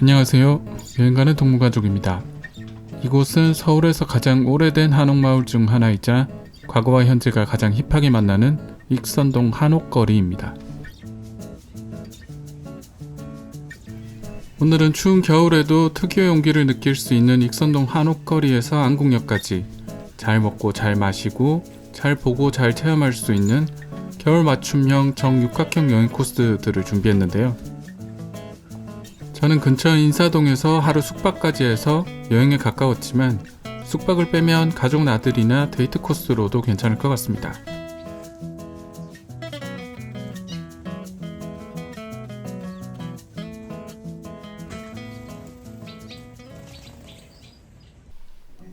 안녕하세요. 여행가는 동무가족입니다. 이곳은 서울에서 가장 오래된 한옥마을 중 하나이자 과거와 현재가 가장 힙하게 만나는 익선동 한옥거리입니다. 오늘은 추운 겨울에도 특유의 온기를 느낄 수 있는 익선동 한옥거리에서 안국역까지 잘 먹고 잘 마시고 잘 보고 잘 체험할 수 있는 겨울 맞춤형 정육각형 여행 코스들을 준비했는데요. 저는 근처 인사동에서 하루 숙박까지 해서 여행에 가까웠지만 숙박을 빼면 가족 나들이나 데이트 코스로도 괜찮을 것 같습니다.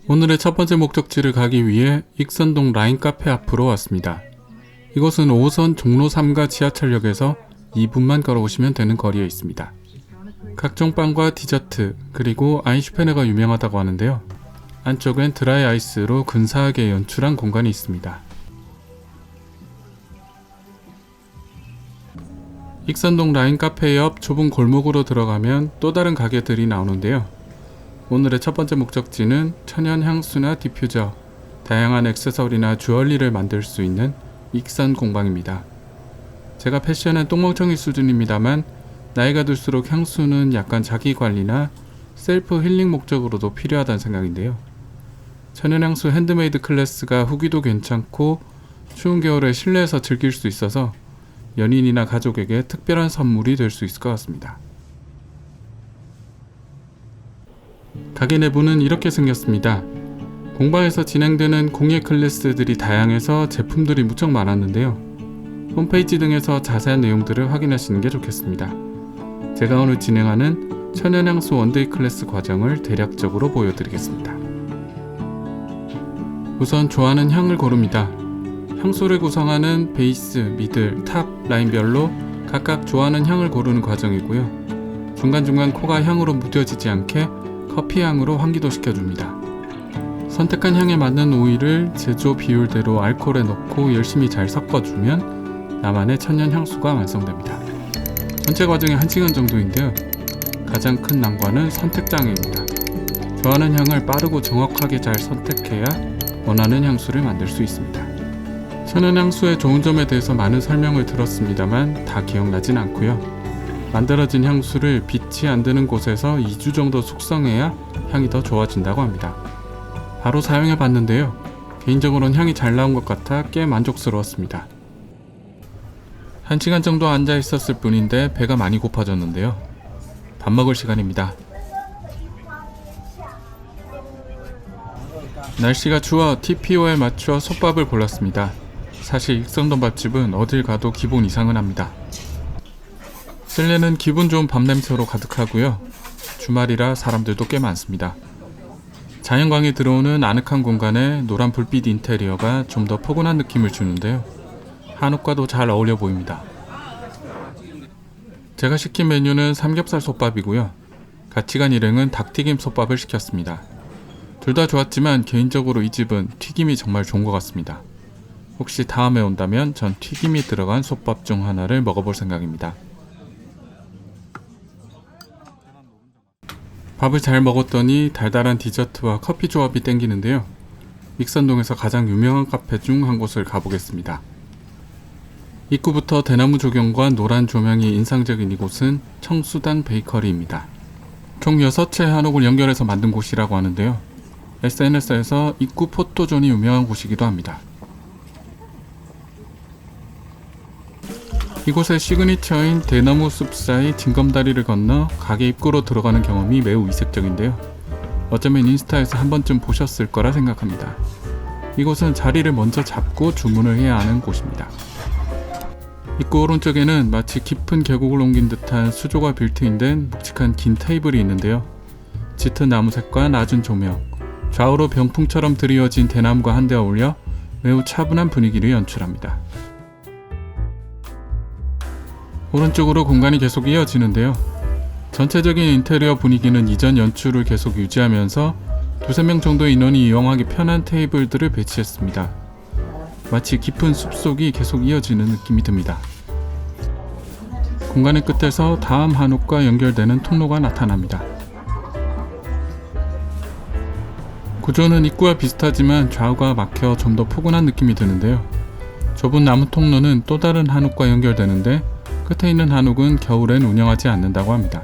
오늘의 첫 번째 목적지를 가기 위해 익선동 라인카페 앞으로 왔습니다. 이곳은 5호선 종로 3가 지하철역에서 2분만 걸어오시면 되는 거리에 있습니다. 각종 빵과 디저트 그리고 아인슈페너가 유명하다고 하는데요. 안쪽엔 드라이 아이스로 근사하게 연출한 공간이 있습니다. 익선동 라인카페 옆 좁은 골목으로 들어가면 또 다른 가게들이 나오는데요. 오늘의 첫 번째 목적지는 천연 향수나 디퓨저, 다양한 액세서리나 주얼리를 만들 수 있는 익선 공방입니다. 제가 패션은 똥멍청이 수준입니다만 나이가 들수록 향수는 약간 자기관리나 셀프 힐링 목적으로도 필요하다는 생각인데요. 천연향수 핸드메이드 클래스가 후기도 괜찮고 추운 겨울에 실내에서 즐길 수 있어서 연인이나 가족에게 특별한 선물이 될 수 있을 것 같습니다. 가게 내부는 이렇게 생겼습니다. 공방에서 진행되는 공예 클래스들이 다양해서 제품들이 무척 많았는데요. 홈페이지 등에서 자세한 내용들을 확인하시는 게 좋겠습니다. 제가 오늘 진행하는 천연향수 원데이 클래스 과정을 대략적으로 보여드리겠습니다. 우선 좋아하는 향을 고릅니다. 향수를 구성하는 베이스, 미들, 탑 라인별로 각각 좋아하는 향을 고르는 과정이고요. 중간중간 코가 향으로 무뎌지지 않게 커피 향으로 환기도 시켜줍니다. 선택한 향에 맞는 오일을 제조 비율대로 알코올에 넣고 열심히 잘 섞어주면 나만의 천연 향수가 완성됩니다. 전체 과정이 1시간 정도인데요. 가장 큰 난관은 선택장애입니다. 좋아하는 향을 빠르고 정확하게 잘 선택해야 원하는 향수를 만들 수 있습니다. 천연 향수의 좋은 점에 대해서 많은 설명을 들었습니다만 다 기억나진 않고요. 만들어진 향수를 빛이 안 드는 곳에서 2주 정도 숙성해야 향이 더 좋아진다고 합니다. 바로 사용해 봤는데요. 개인적으로는 향이 잘 나온 것 같아 꽤 만족스러웠습니다. 1시간 정도 앉아 있었을 뿐인데 배가 많이 고파졌는데요. 밥 먹을 시간입니다. 날씨가 추워 TPO에 맞춰 솥밥을 골랐습니다. 사실 익선동 밥집은 어딜 가도 기본 이상은 합니다. 실내는 기분 좋은 밥 냄새로 가득하고요. 주말이라 사람들도 꽤 많습니다. 자연광이 들어오는 아늑한 공간에 노란 불빛 인테리어가 좀 더 포근한 느낌을 주는데요. 한옥과도 잘 어울려 보입니다. 제가 시킨 메뉴는 삼겹살 솥밥이고요. 같이 간 일행은 닭튀김 솥밥을 시켰습니다. 둘 다 좋았지만 개인적으로 이 집은 튀김이 정말 좋은 것 같습니다. 혹시 다음에 온다면 전 튀김이 들어간 솥밥 중 하나를 먹어볼 생각입니다. 밥을 잘 먹었더니 달달한 디저트와 커피 조합이 땡기는데요. 익선동에서 가장 유명한 카페 중 한 곳을 가보겠습니다. 입구부터 대나무 조경과 노란 조명이 인상적인 이곳은 청수단 베이커리입니다. 총 6채 한옥을 연결해서 만든 곳이라고 하는데요. SNS에서 입구 포토존이 유명한 곳이기도 합니다. 이곳의 시그니처인 대나무 숲 사이 징검다리를 건너 가게 입구로 들어가는 경험이 매우 이색적인데요. 어쩌면 인스타에서 한 번쯤 보셨을 거라 생각합니다. 이곳은 자리를 먼저 잡고 주문을 해야 하는 곳입니다. 입구 오른쪽에는 마치 깊은 계곡을 옮긴 듯한 수조가 빌트인된 묵직한 긴 테이블이 있는데요. 짙은 나무색과 낮은 조명, 좌우로 병풍처럼 드리워진 대나무가 한데 어울려 매우 차분한 분위기를 연출합니다. 오른쪽으로 공간이 계속 이어지는데요. 전체적인 인테리어 분위기는 이전 연출을 계속 유지하면서 2~3명 정도의 인원이 이용하기 편한 테이블들을 배치했습니다. 마치 깊은 숲속이 계속 이어지는 느낌이 듭니다. 공간의 끝에서 다음 한옥과 연결되는 통로가 나타납니다. 구조는 입구와 비슷하지만 좌우가 막혀 좀 더 포근한 느낌이 드는데요. 좁은 나무 통로는 또 다른 한옥과 연결되는데 끝에 있는 한옥은 겨울엔 운영하지 않는다고 합니다.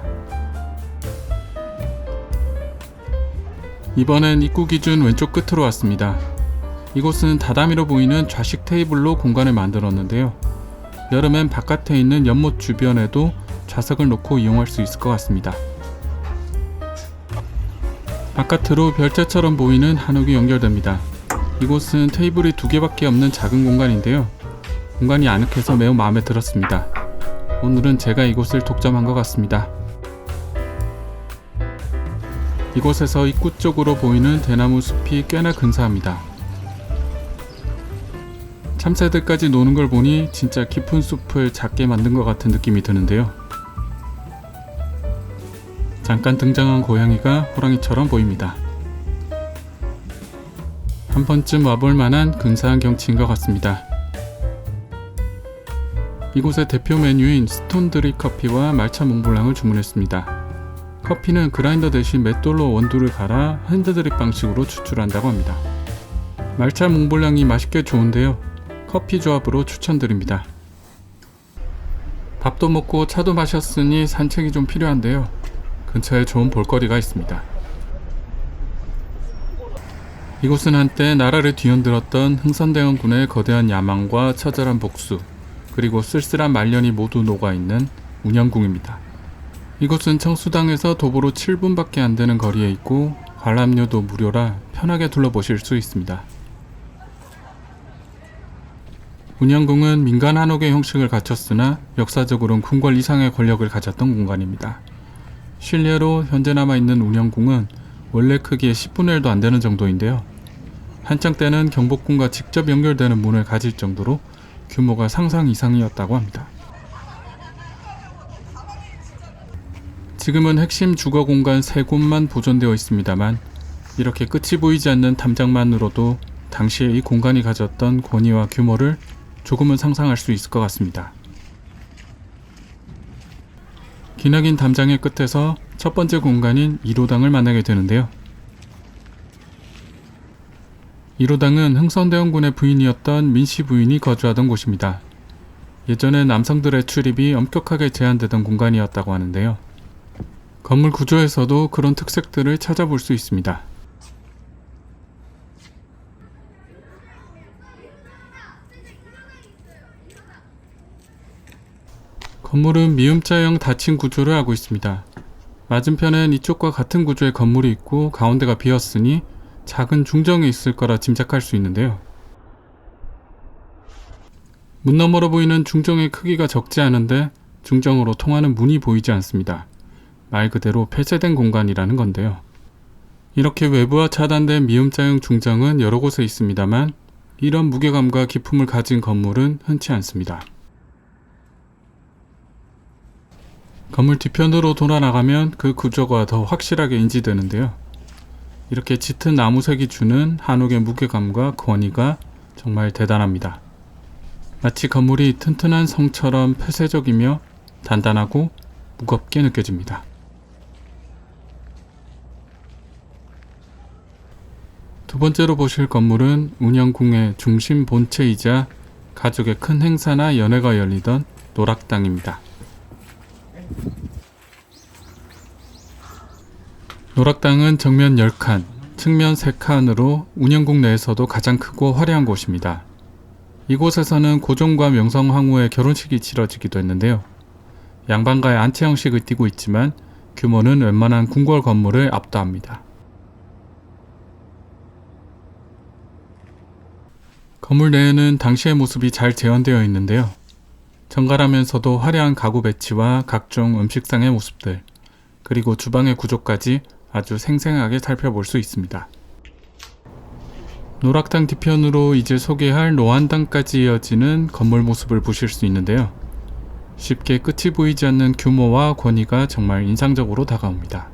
이번엔 입구 기준 왼쪽 끝으로 왔습니다. 이곳은 다다미로 보이는 좌식 테이블로 공간을 만들었는데요. 여름엔 바깥에 있는 연못 주변에도 좌석을 놓고 이용할 수 있을 것 같습니다. 바깥으로 별자처럼 보이는 한옥이 연결됩니다. 이곳은 테이블이 2개밖에 없는 작은 공간인데요. 공간이 아늑해서 매우 마음에 들었습니다. 오늘은 제가 이곳을 독점한 것 같습니다. 이곳에서 입구 쪽으로 보이는 대나무 숲이 꽤나 근사합니다. 참새들까지 노는 걸 보니 진짜 깊은 숲을 작게 만든 것 같은 느낌이 드는데요. 잠깐 등장한 고양이가 호랑이처럼 보입니다. 한 번쯤 와볼 만한 근사한 경치인 것 같습니다. 이곳의 대표 메뉴인 스톤드립 커피와 말차 몽블랑을 주문했습니다. 커피는 그라인더 대신 맷돌로 원두를 갈아 핸드드립 방식으로 추출한다고 합니다. 말차 몽블랑이 맛있게 좋은데요. 커피 조합으로 추천드립니다. 밥도 먹고 차도 마셨으니 산책이 좀 필요한데요. 근처에 좋은 볼거리가 있습니다. 이곳은 한때 나라를 뒤흔들었던 흥선대원군의 거대한 야망과 처절한 복수, 그리고 쓸쓸한 말년이 모두 녹아있는 운영궁입니다. 이곳은 청수당에서 도보로 7분밖에 안 되는 거리에 있고 관람료도 무료라 편하게 둘러보실 수 있습니다. 운영궁은 민간 한옥의 형식을 갖췄으나 역사적으로는 궁궐 이상의 권력을 가졌던 공간입니다. 실례로 현재 남아있는 운영궁은 원래 크기의 10분의 1도 안 되는 정도인데요. 한창 때는 경복궁과 직접 연결되는 문을 가질 정도로 규모가 상상 이상이었다고 합니다. 지금은 핵심 주거 공간 3곳만 보존되어 있습니다만 이렇게 끝이 보이지 않는 담장만으로도 당시에 이 공간이 가졌던 권위와 규모를 조금은 상상할 수 있을 것 같습니다. 기나긴 담장의 끝에서 첫 번째 공간인 1호당을 만나게 되는데요. 1호당은 흥선대원군의 부인이었던 민씨 부인이 거주하던 곳입니다. 예전에 남성들의 출입이 엄격하게 제한되던 공간이었다고 하는데요. 건물 구조에서도 그런 특색들을 찾아볼 수 있습니다. 건물은 미음자형 닫힌 구조를 하고 있습니다. 맞은편엔 이쪽과 같은 구조의 건물이 있고 가운데가 비었으니 작은 중정이 있을 거라 짐작할 수 있는데요. 문 너머로 보이는 중정의 크기가 적지 않은데 중정으로 통하는 문이 보이지 않습니다. 말 그대로 폐쇄된 공간이라는 건데요. 이렇게 외부와 차단된 미음자형 중정은 여러 곳에 있습니다만 이런 무게감과 기품을 가진 건물은 흔치 않습니다. 건물 뒤편으로 돌아나가면 그 구조가 더 확실하게 인지되는데요. 이렇게 짙은 나무색이 주는 한옥의 무게감과 권위가 정말 대단합니다. 마치 건물이 튼튼한 성처럼 폐쇄적이며 단단하고 무겁게 느껴집니다. 두 번째로 보실 건물은 운영궁의 중심 본체이자 가족의 큰 행사나 연회가 열리던 노락당입니다. 노락당은 정면 10칸, 측면 3칸으로 운영궁 내에서도 가장 크고 화려한 곳입니다. 이곳에서는 고종과 명성황후의 결혼식이 치러지기도 했는데요. 양반가의 안채 형식을 띠고 있지만 규모는 웬만한 궁궐 건물을 압도합니다. 건물 내에는 당시의 모습이 잘 재현되어 있는데요. 정갈하면서도 화려한 가구 배치와 각종 음식상의 모습들, 그리고 주방의 구조까지 아주 생생하게 살펴볼 수 있습니다. 노락당 뒤편으로 이제 소개할 노안당까지 이어지는 건물 모습을 보실 수 있는데요. 쉽게 끝이 보이지 않는 규모와 권위가 정말 인상적으로 다가옵니다.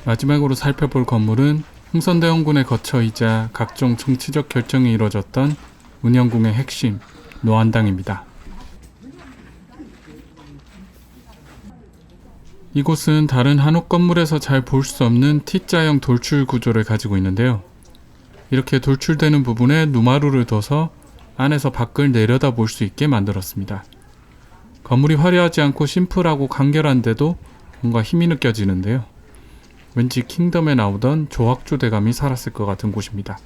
마지막으로 살펴볼 건물은 흥선대원군의 거처이자 각종 정치적 결정이 이뤄졌던 운영궁의 핵심, 노안당입니다. 이곳은 다른 한옥 건물에서 잘 볼 수 없는 T자형 돌출 구조를 가지고 있는데요. 이렇게 돌출되는 부분에 누마루를 둬서 안에서 밖을 내려다 볼 수 있게 만들었습니다. 건물이 화려하지 않고 심플하고 간결한데도 뭔가 힘이 느껴지는데요. 왠지 킹덤에 나오던 조학조대감이 살았을 것 같은 곳입니다.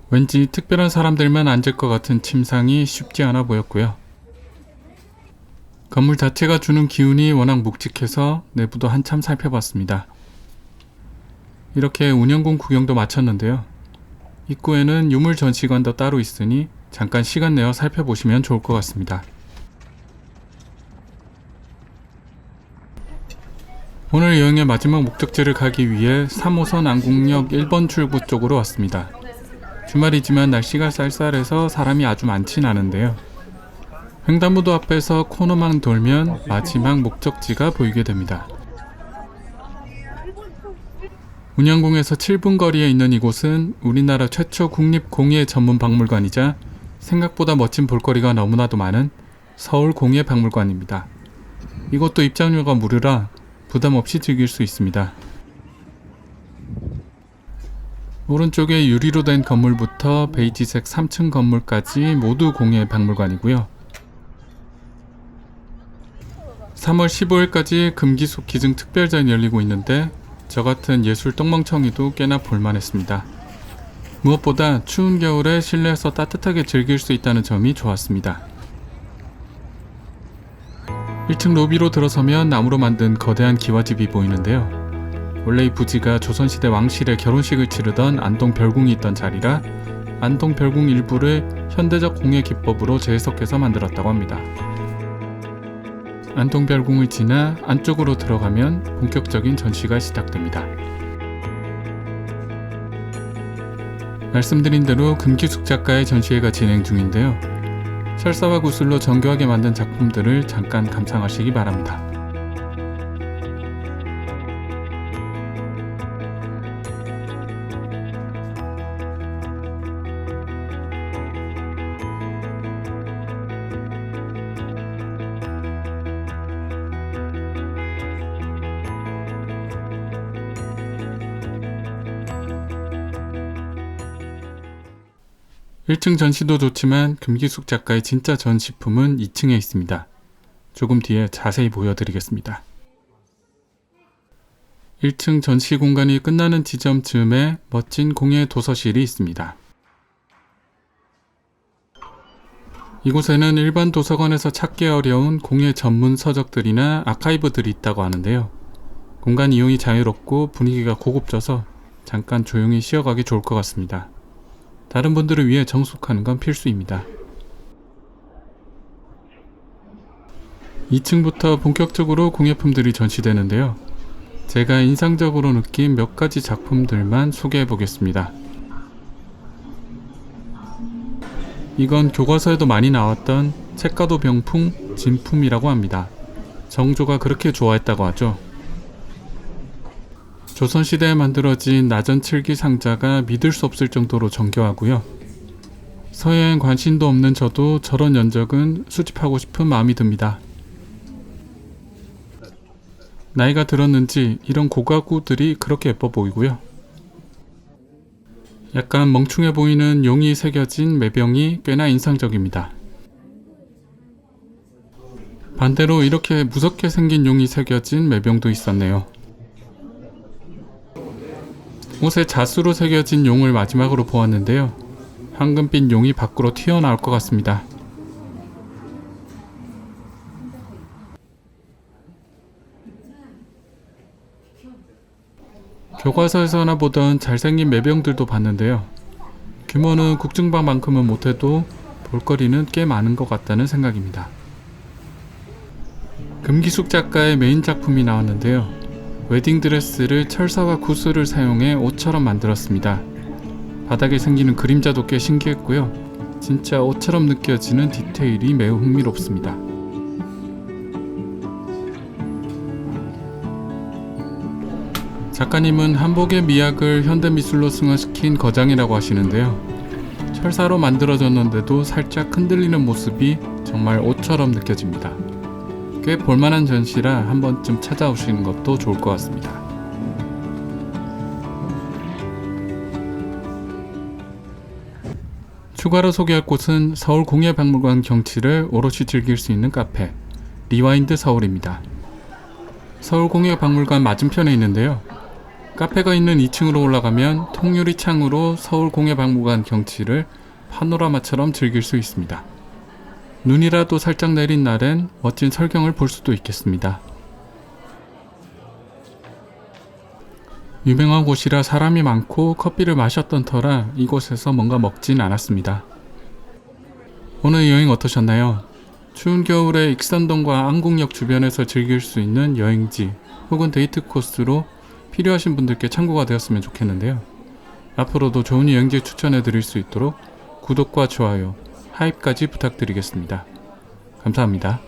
왠지 특별한 사람들만 앉을 것 같은 침상이 쉽지 않아 보였고요. 건물 자체가 주는 기운이 워낙 묵직해서 내부도 한참 살펴봤습니다. 이렇게 운영궁 구경도 마쳤는데요. 입구에는 유물 전시관도 따로 있으니 잠깐 시간 내어 살펴보시면 좋을 것 같습니다. 오늘 여행의 마지막 목적지를 가기 위해 3호선 안국역 1번 출구 쪽으로 왔습니다. 주말이지만 날씨가 쌀쌀해서 사람이 아주 많진 않은데요. 횡단보도 앞에서 코너만 돌면 마지막 목적지가 보이게 됩니다. 운영궁에서 7분 거리에 있는 이곳은 우리나라 최초 국립공예 전문 박물관이자 생각보다 멋진 볼거리가 너무나도 많은 서울공예박물관입니다. 이곳도 입장료가 무료라 부담 없이 즐길 수 있습니다. 오른쪽에 유리로 된 건물부터 베이지색 3층 건물까지 모두 공예박물관이고요. 3월 15일까지 금기숙 기증 특별전이 열리고 있는데 저같은 예술 똥멍청이도 꽤나 볼만했습니다. 무엇보다 추운 겨울에 실내에서 따뜻하게 즐길 수 있다는 점이 좋았습니다. 1층 로비로 들어서면 나무로 만든 거대한 기와집이 보이는데요. 원래 이 부지가 조선시대 왕실의 결혼식을 치르던 안동별궁이 있던 자리라 안동별궁 일부를 현대적 공예 기법으로 재해석해서 만들었다고 합니다. 안동별궁을 지나 안쪽으로 들어가면 본격적인 전시가 시작됩니다. 말씀드린 대로 금기숙 작가의 전시회가 진행 중인데요. 철사와 구슬로 정교하게 만든 작품들을 잠깐 감상하시기 바랍니다. (1층) 전시도 좋지만 금기숙 작가의 진짜 전시품은 2층에 있습니다. 조금 뒤에 자세히 보여드리겠습니다. 1층 전시 공간이 끝나는 지점쯤에 멋진 공예 도서실이 있습니다. 이곳에는 일반 도서관에서 찾기 어려운 공예 전문 서적들이나 아카이브들이 있다고 하는데요. 공간 이용이 자유롭고 분위기가 고급져서 잠깐 조용히 쉬어가기 좋을 것 같습니다. 다른 분들을 위해 정숙하는 건 필수입니다. 2층부터 본격적으로 공예품들이 전시되는데요. 제가 인상적으로 느낀 몇 가지 작품들만 소개해 보겠습니다. 이건 교과서에도 많이 나왔던 책가도 병풍 진품이라고 합니다. 정조가 그렇게 좋아했다고 하죠. 조선시대에 만들어진 나전 칠기 상자가 믿을 수 없을 정도로 정교하고요. 서예엔 관심도 없는 저도 저런 연적은 수집하고 싶은 마음이 듭니다. 나이가 들었는지 이런 고가구들이 그렇게 예뻐 보이고요. 약간 멍충해 보이는 용이 새겨진 매병이 꽤나 인상적입니다. 반대로 이렇게 무섭게 생긴 용이 새겨진 매병도 있었네요. 옷에 자수로 새겨진 용을 마지막으로 보았는데요. 황금빛 용이 밖으로 튀어나올 것 같습니다. 교과서에서나 보던 잘생긴 매병들도 봤는데요. 규모는 국증방만큼은 못해도 볼거리는 꽤 많은 것 같다는 생각입니다. 금기숙 작가의 메인 작품이 나왔는데요. 웨딩드레스를 철사와 구슬을 사용해 옷처럼 만들었습니다. 바닥에 생기는 그림자도 꽤 신기했고요. 진짜 옷처럼 느껴지는 디테일이 매우 흥미롭습니다. 작가님은 한복의 미학을 현대미술로 승화시킨 거장이라고 하시는데요. 철사로 만들어졌는데도 살짝 흔들리는 모습이 정말 옷처럼 느껴집니다. 꽤 볼만한 전시라 한 번쯤 찾아오시는 것도 좋을 것 같습니다. 추가로 소개할 곳은 서울공예박물관 경치를 오롯이 즐길 수 있는 카페 리와인드 서울입니다. 서울공예박물관 맞은편에 있는데요. 카페가 있는 2층으로 올라가면 통유리 창으로 서울공예박물관 경치를 파노라마처럼 즐길 수 있습니다. 눈이라도 살짝 내린 날엔 멋진 설경을 볼 수도 있겠습니다. 유명한 곳이라 사람이 많고 커피를 마셨던 터라 이곳에서 뭔가 먹진 않았습니다. 오늘 여행 어떠셨나요? 추운 겨울에 익선동과 안국역 주변에서 즐길 수 있는 여행지 혹은 데이트 코스로 필요하신 분들께 참고가 되었으면 좋겠는데요. 앞으로도 좋은 여행지 추천해 드릴 수 있도록 구독과 좋아요, 하입까지 부탁드리겠습니다. 감사합니다.